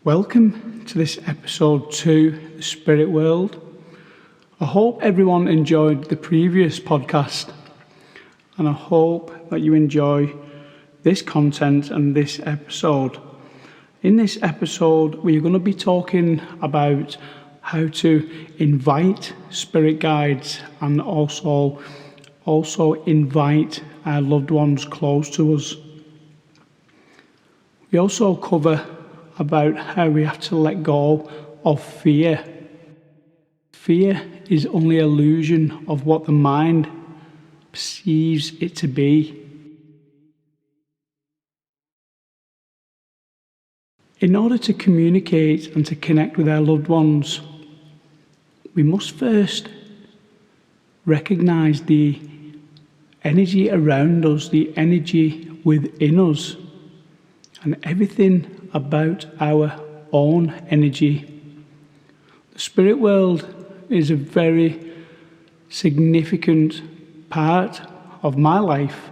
Welcome to this episode 2, The Spirit World. I hope everyone enjoyed the previous podcast, and I hope that you enjoy this content and this episode. In this episode, we're going to be talking about how to invite spirit guides and also invite our loved ones close to us. We also cover about how we have to let go of fear. Fear is only an illusion of what the mind perceives it to be. In order to communicate and to connect with our loved ones, we must first recognize the energy around us, the energy within us, and everything about our own energy. The spirit world is a very significant part of my life,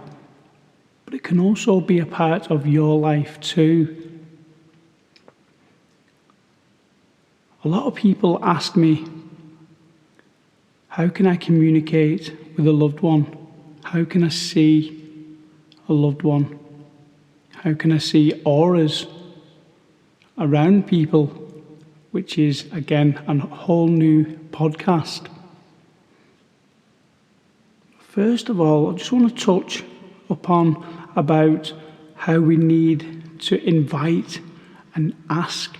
but it can also be a part of your life too. A lot of people ask me, how can I communicate with a loved one? How can I see a loved one? How can I see auras around people, which is, again, a whole new podcast. First of all, I just want to touch upon about how we need to invite and ask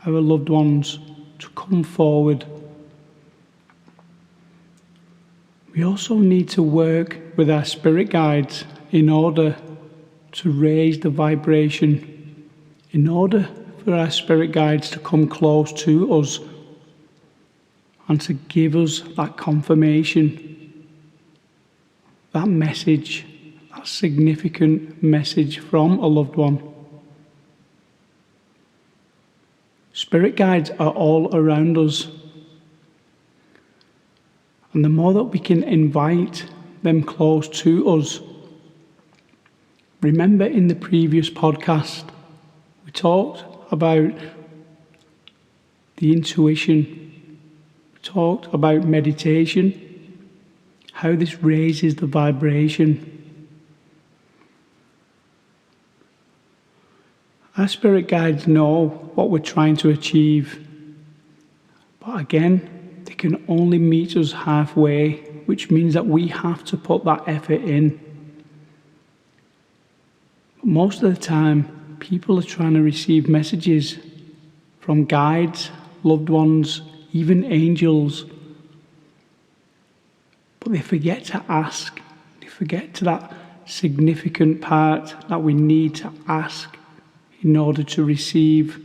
our loved ones to come forward. We also need to work with our spirit guides in order to raise the vibration, in order for our spirit guides to come close to us and to give us that confirmation, that message, that significant message from a loved one. Spirit guides are all around us, and the more that we can invite them close to us. Remember, in the previous podcast, we talked about the intuition, we talked about meditation, how this raises the vibration. Our spirit guides know what we're trying to achieve, but again, they can only meet us halfway, which means that we have to put that effort in. Most of the time, people are trying to receive messages from guides, loved ones, even angels, but they forget to ask. They forget to that significant part that we need to ask in order to receive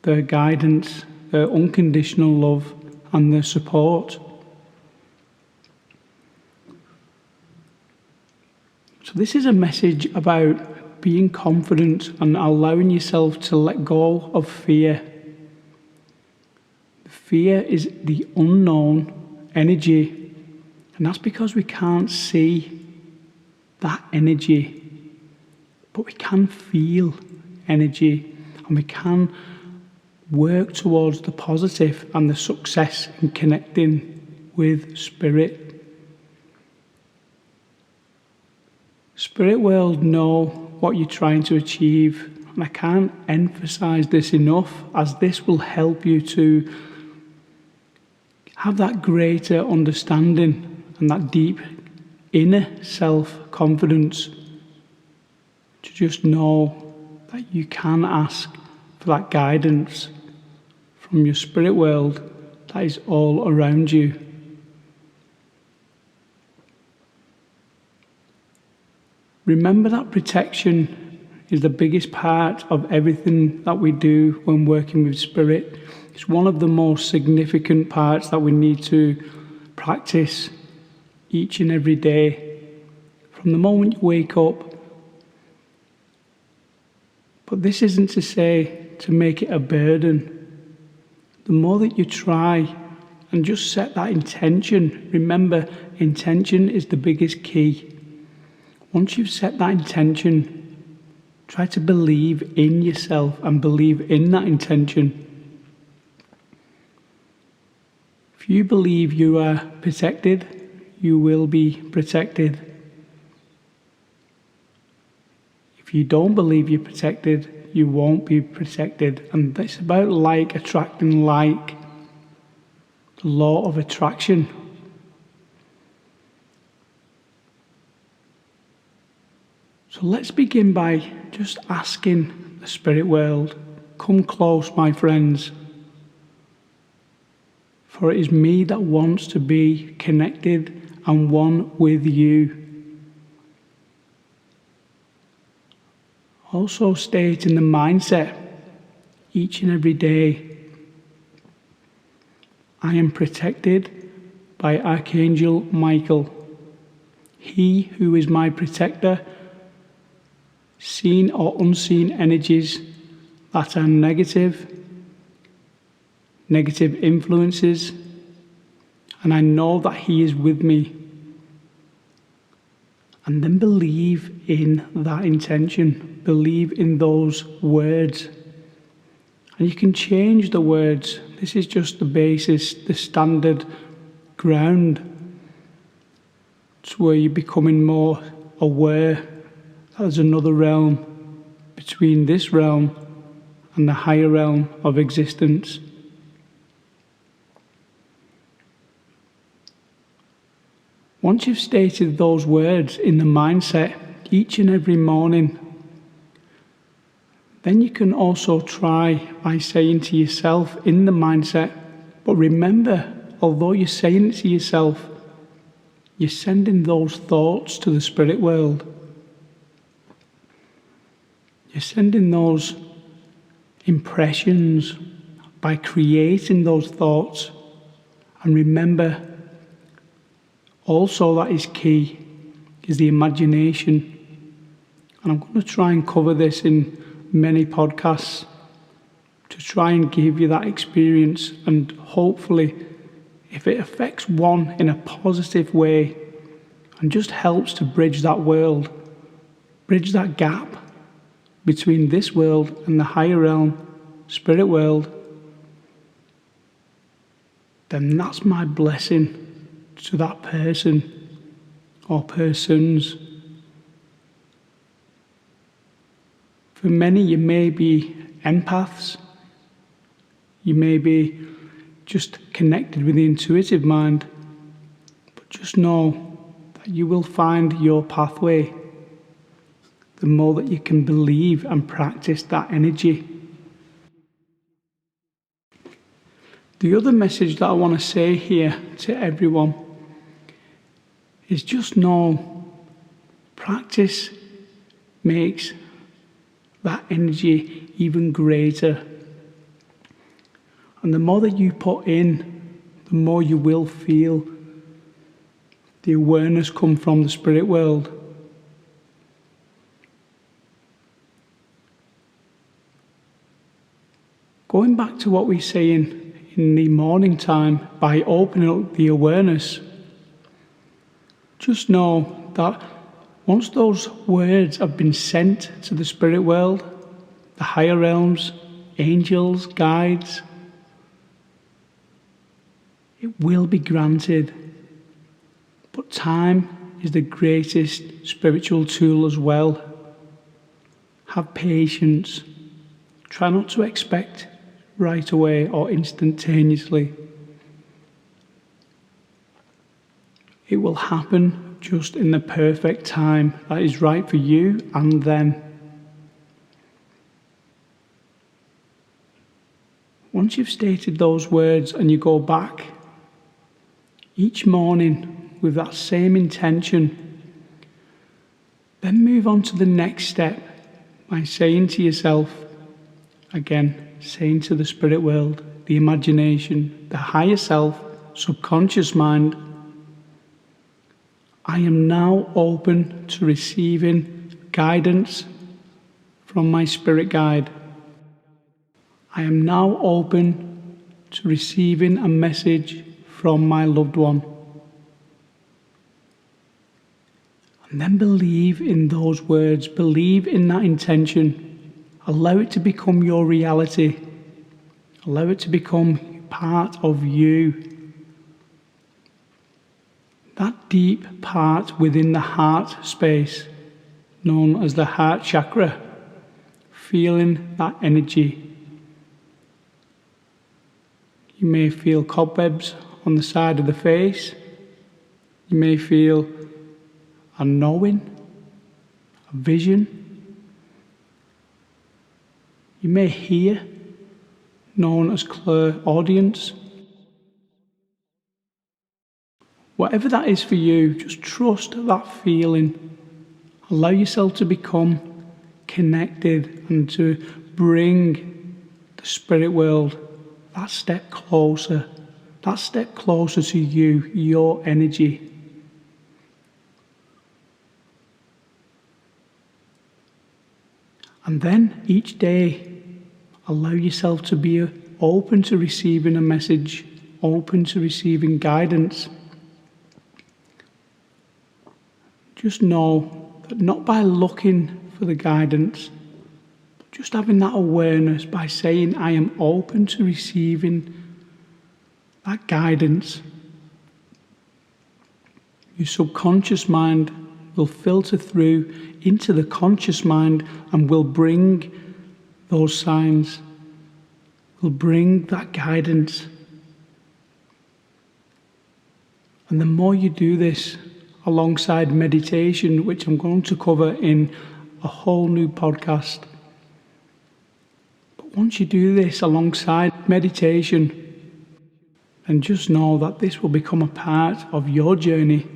their guidance, their unconditional love, and their support. So this is a message about being confident and allowing yourself to let go of fear. Fear is the unknown energy, and that's because we can't see that energy, but we can feel energy, and we can work towards the positive and the success in connecting with spirit. Spirit world know what you're trying to achieve, and I can't emphasize this enough, as this will help you to have that greater understanding and that deep inner self-confidence to just know that you can ask for that guidance from your spirit world that is all around you. Remember that protection is the biggest part of everything that we do when working with spirit. It's one of the most significant parts that we need to practice each and every day, from the moment you wake up. But this isn't to say to make it a burden. The more that you try and just set that intention, remember, intention is the biggest key. Once you've set that intention, Try to believe in yourself and believe in that intention. If you believe you are protected, you will be protected. If you don't believe you're protected, you won't be protected. And it's about like attracting like, the law of attraction. So let's begin by just asking the spirit world, come close, my friends. For it is me that wants to be connected and one with you. Also state in the mindset each and every day, I am protected by Archangel Michael. He who is my protector, seen or unseen energies that are negative influences, and I know that He is with me. And then believe in that intention, believe in those words. And you can change the words. This is just the basis, the standard ground. It's where you're becoming more aware that there's another realm between this realm and the higher realm of existence. Once you've stated those words in the mindset each and every morning, then you can also try by saying to yourself in the mindset, but remember, although you're saying it to yourself, you're sending those thoughts to the spirit world. You're sending those impressions by creating those thoughts. And remember, also that is key, is the imagination. And I'm going to try and cover this in many podcasts to try and give you that experience, and hopefully if it affects one in a positive way and just helps to bridge that world, bridge that gap between this world and the higher realm, spirit world, then that's my blessing to that person or persons. For many, you may be empaths. You may be just connected with the intuitive mind. But just know that you will find your pathway the more that you can believe and practice that energy. The other message that I want to say here to everyone is just know practice makes that energy even greater. And the more that you put in, the more you will feel the awareness come from the spirit world. Going back to what we say in the morning time, by opening up the awareness, just know that once those words have been sent to the spirit world, the higher realms, angels, guides, it will be granted. But time is the greatest spiritual tool as well. Have patience. Try not to expect right away or instantaneously. It will happen just in the perfect time that is right for you and them. Once you've stated those words and you go back each morning with that same intention, then move on to the next step by saying to yourself, again, saying to the spirit world, the imagination, the higher self, subconscious mind, I am now open to receiving guidance from my spirit guide. I am now open to receiving a message from my loved one. And then believe in those words, believe in that intention. Allow it to become your reality. Allow it to become part of you. That deep part within the heart space, known as the heart chakra, feeling that energy. You may feel cobwebs on the side of the face. You may feel a knowing, a vision. You may hear, known as clairaudience. Whatever that is for you, just trust that feeling. Allow yourself to become connected and to bring the spirit world that step closer to you, your energy. And then each day, allow yourself to be open to receiving a message, open to receiving guidance. Just know that not by looking for the guidance, but just having that awareness by saying, I am open to receiving that guidance. Your subconscious mind will filter through into the conscious mind and will bring those signs, will bring that guidance. And the more you do this alongside meditation, which I'm going to cover in a whole new podcast, but once you do this alongside meditation, then just know that this will become a part of your journey,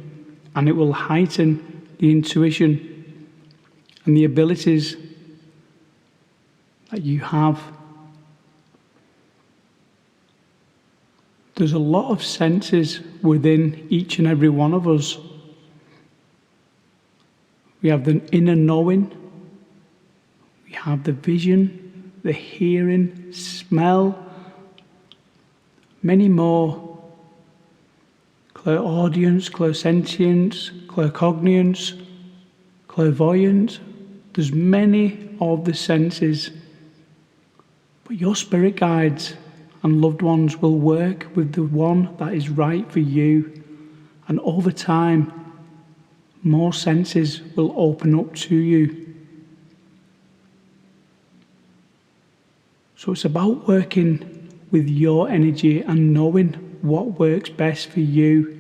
and it will heighten the intuition and the abilities that you have. There's a lot of senses within each and every one of us. We have the inner knowing, we have the vision, the hearing, smell, many more. Clairaudience, clairsentience, claircognizance, clairvoyance. There's many of the senses. But your spirit guides and loved ones will work with the one that is right for you. And over time, more senses will open up to you. So it's about working with your energy and knowing what works best for you.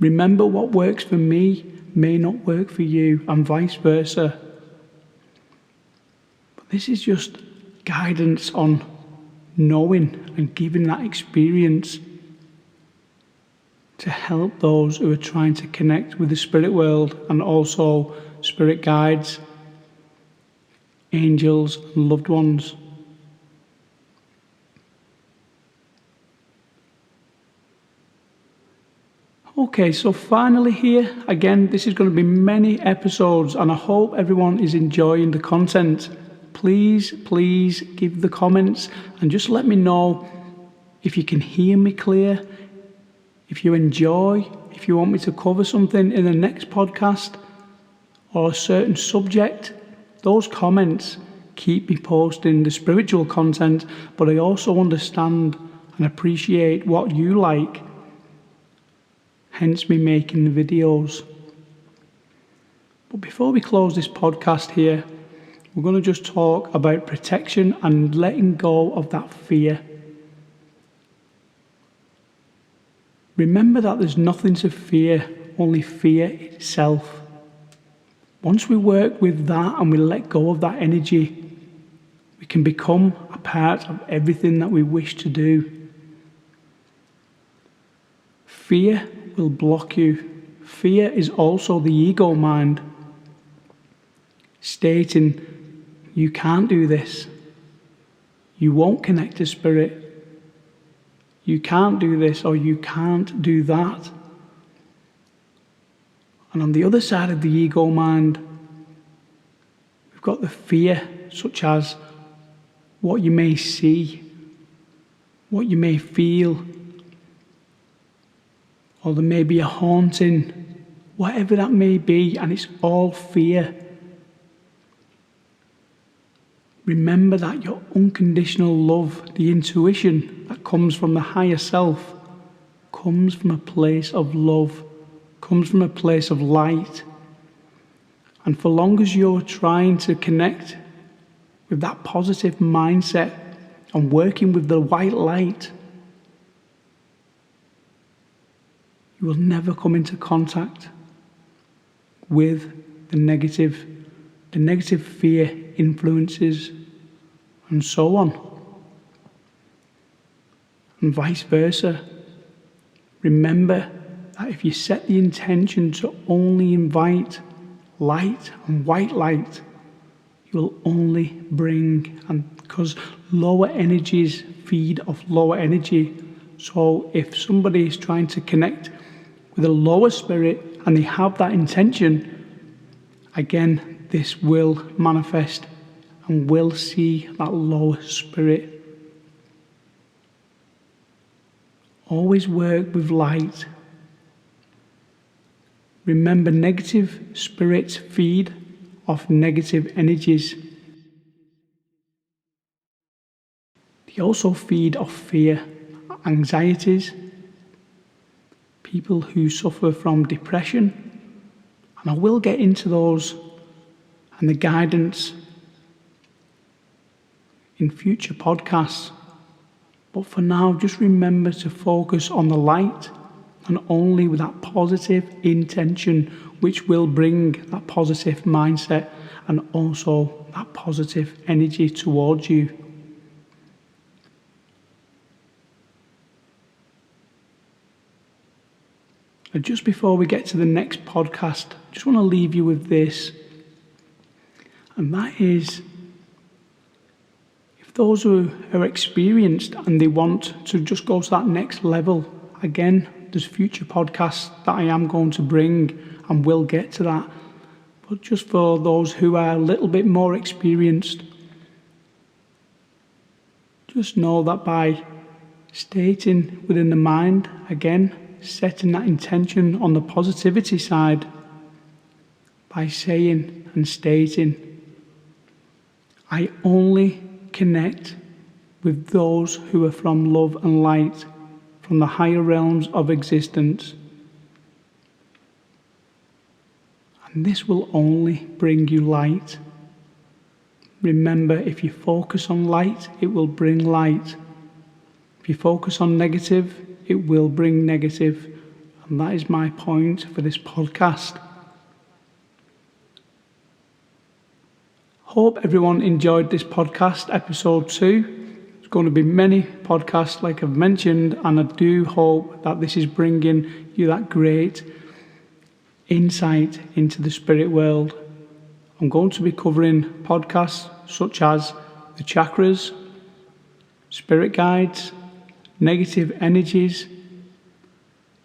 Remember, what works for me may not work for you, and vice versa. But this is just guidance on knowing and giving that experience to help those who are trying to connect with the spirit world, and also spirit guides, angels, and loved ones. Okay, so finally here, again, this is going to be many episodes, and I hope everyone is enjoying the content. Please give the comments and just let me know if you can hear me clear, if you enjoy, if you want me to cover something in the next podcast or a certain subject. Those comments keep me posting the spiritual content, but I also understand and appreciate what you like, hence me making the videos. But before we close this podcast here, we're going to just talk about protection and letting go of that fear. Remember that there's nothing to fear, only fear itself. Once we work with that and we let go of that energy, we can become a part of everything that we wish to do. Fear will block you. Fear is also the ego mind, stating, you can't do this. You won't connect to spirit. You can't do this, or you can't do that. And on the other side of the ego mind, we've got the fear, such as what you may see, what you may feel, or there may be a haunting whatever that may be, and it's all fear. Remember that your unconditional love, the intuition that comes from the higher self, comes from a place of love, comes from a place of light. And for long as you're trying to connect with that positive mindset and working with the white light, you will never come into contact with the negative fear influences, and so on. And vice versa. Remember that if you set the intention to only invite light and white light, you will only bring, and because lower energies feed off lower energy. So if somebody is trying to connect with a lower spirit and they have that intention, again, this will manifest and will see that lower spirit. Always work with light. Remember, negative spirits feed off negative energies. They also feed off fear, anxieties, people who suffer from depression, and I will get into those and the guidance in future podcasts. But for now, just remember to focus on the light, and only with that positive intention, which will bring that positive mindset and also that positive energy towards you. And just before we get to the next podcast, I just want to leave you with this. And that is, if those who are experienced and they want to just go to that next level, again, there's future podcasts that I am going to bring and will get to that. But just for those who are a little bit more experienced, just know that by stating within the mind, again, setting that intention on the positivity side, by saying and stating, I only connect with those who are from love and light, from the higher realms of existence. And this will only bring you light. Remember, if you focus on light, it will bring light. If you focus on negative, it will bring negative. And that is my point for this podcast. Hope everyone enjoyed this podcast, episode 2. There's going to be many podcasts like I've mentioned, and I do hope that this is bringing you that great insight into the spirit world. I'm going to be covering podcasts such as the chakras, spirit guides, negative energies,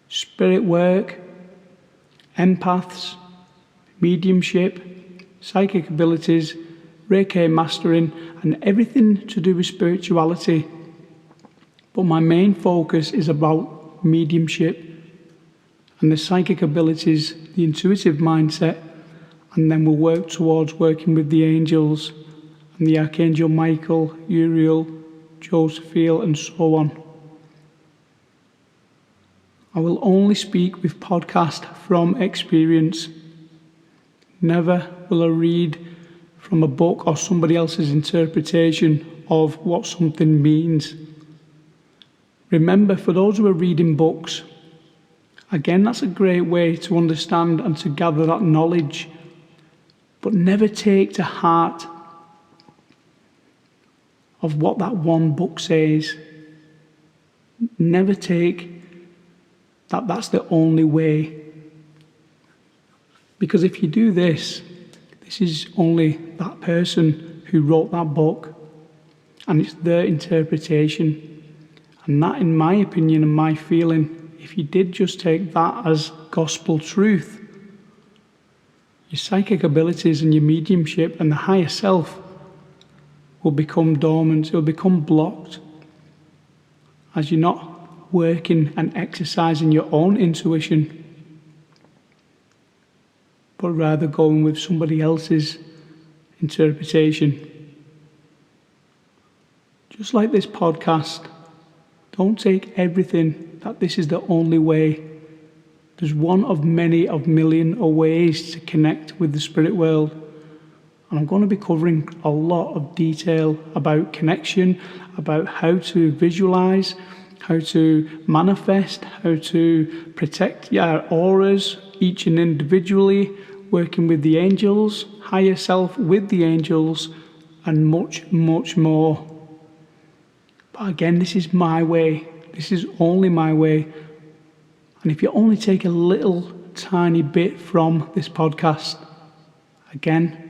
spirit work, empaths, mediumship, psychic abilities, Reiki mastering, and everything to do with spirituality. But my main focus is about mediumship and the psychic abilities, the intuitive mindset, and then we'll work towards working with the angels and the Archangel Michael, Uriel, Josephiel, and so on. I will only speak with podcast from experience. Never will I read from a book or somebody else's interpretation of what something means. Remember, for those who are reading books, again, that's a great way to understand and to gather that knowledge. But never take to heart of what that one book says. Never take that that's the only way. Because if you do this, this is only that person who wrote that book, and it's their interpretation. And that, in my opinion and my feeling, if you did just take that as gospel truth, your psychic abilities and your mediumship and the higher self will become dormant, it will become blocked, as you're not working and exercising your own intuition. but rather going with somebody else's interpretation. Just like this podcast, don't take everything that this is the only way. There's one of many of million ways to connect with the spirit world. And I'm going to be covering a lot of detail about connection, about how to visualize, how to manifest, how to protect your auras, each and individually, working with the angels, higher self with the angels, and much, much more. But again, this is my way. This is only my way. And if you only take a little tiny bit from this podcast, again,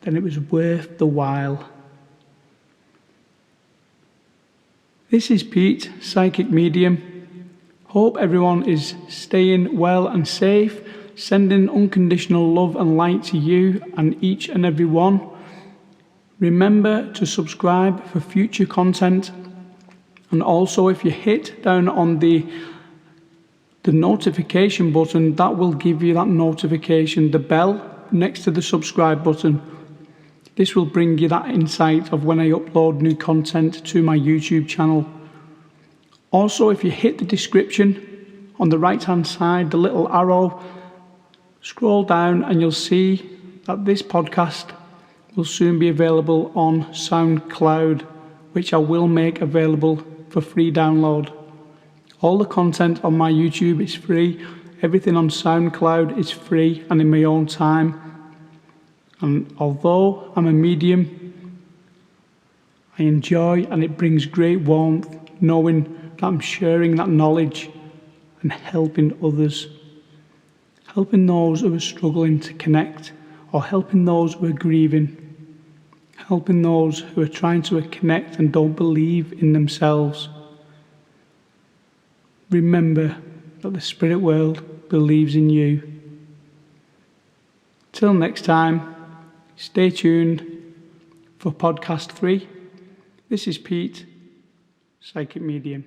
then it was worth the while. This is Pete, Psychic Medium. Hope everyone is staying well and safe, sending unconditional love and light to you and each and every one. Remember to subscribe for future content. And also, if you hit down on the notification button, that will give you that notification, the bell next to the subscribe button. This will bring you that insight of when I upload new content to my YouTube channel. Also, if you hit the description on the right hand side, the little arrow, scroll down and you'll see that this podcast will soon be available on SoundCloud, which I will make available for free download. All the content on my YouTube is free. Everything on SoundCloud is free and in my own time. And although I'm a medium, I enjoy, and it brings great warmth knowing that I'm sharing that knowledge and helping others. Helping those who are struggling to connect, or helping those who are grieving. Helping those who are trying to connect and don't believe in themselves. Remember that the spirit world believes in you. Till next time, stay tuned for podcast 3. This is Pete, Psychic Medium.